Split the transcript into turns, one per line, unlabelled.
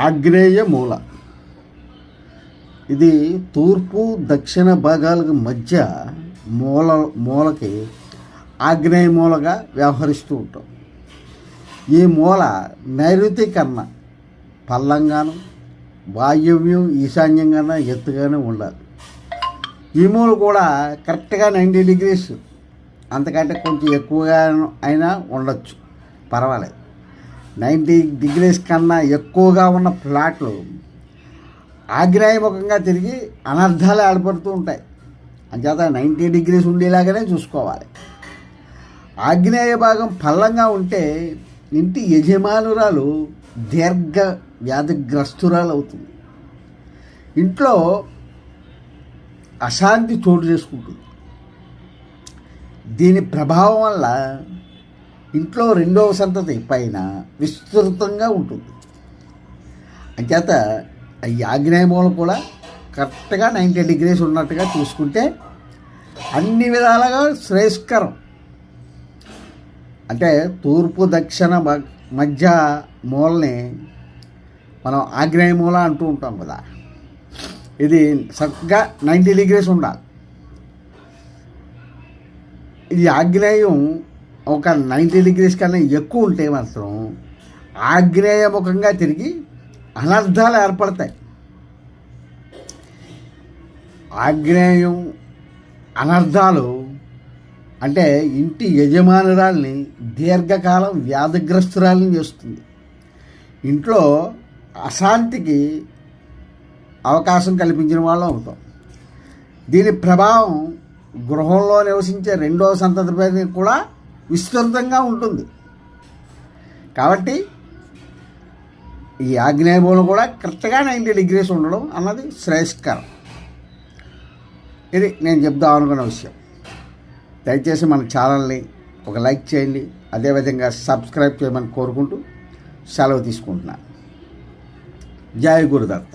ఆగ్నేయ మూల. ఇది తూర్పు దక్షిణ భాగాలకు మధ్య మూలకి ఆగ్నేయ మూలగా వ్యవహరిస్తూ ఉంటాం. ఈ మూల నైరుతి కన్నా పల్లంగాను, వాయువ్యం ఈశాన్యం కన్నా ఎత్తుగానే ఉండాలి. ఈ మూల కూడా కరెక్ట్గా 90 degrees, అంతకంటే కొంచెం ఎక్కువగా అయినా ఉండొచ్చు, పర్వాలేదు. 90 degrees కన్నా ఎక్కువగా ఉన్న ప్లాట్లు ఆగ్నేయముఖంగా తిరిగి అనర్థాలు ఏర్పడుతూ ఉంటాయి. అంచేత 90 degrees ఉండేలాగానే చూసుకోవాలి. ఆగ్నేయ భాగం పల్లంగా ఉంటే ఇంటి యజమానురాలు దీర్ఘ వ్యాధిగ్రస్తురాలు అవుతుంది. ఇంట్లో అశాంతి చోటు చేసుకుంటుంది. దీని ప్రభావం వల్ల ఇంట్లో రెండవ సంతతి పైన విస్తృతంగా ఉంటుంది. అంచేత ఈ ఆగ్నేయ మూల కూడా కరెక్ట్గా 90 degrees ఉన్నట్టుగా చూసుకుంటే అన్ని విధాలుగా శ్రేయస్కరం. అంటే తూర్పు దక్షిణ మధ్య మూలని మనం ఆగ్నేయ మూల అంటూ ఉంటాం కదా. ఇది చక్కగా 90 degrees ఉండాలి. ఇది ఆగ్నేయం ఒక 90 degrees కన్నా ఎక్కువ ఉంటే మాత్రం ఆగ్నేయముఖంగా తిరిగి అనర్థాలు ఏర్పడతాయి. ఆగ్నేయం అనర్థాలు అంటే ఇంటి యజమానురాల్ని దీర్ఘకాలం వ్యాధిగ్రస్తురాలని చేస్తుంది. ఇంట్లో అశాంతికి అవకాశం కల్పించిన వాళ్ళం అవుతాం. దీని ప్రభావం గృహంలో నివసించే రెండవ సంతతి పైన కూడా విస్తృతంగా ఉంటుంది. కాబట్టి ఈ ఆగ్నేయ మూల కూడా కరెక్ట్గా 90 degrees ఉండడం అన్నది శ్రేయస్కరం. ఇది నేను చెప్దాం అనుకున్న విషయం. దయచేసి మన ఛానల్ని ఒక లైక్ చేయండి, అదేవిధంగా సబ్స్క్రైబ్ చేయమని కోరుకుంటూ సెలవు తీసుకుంటున్నాను. జై గురుదత్త.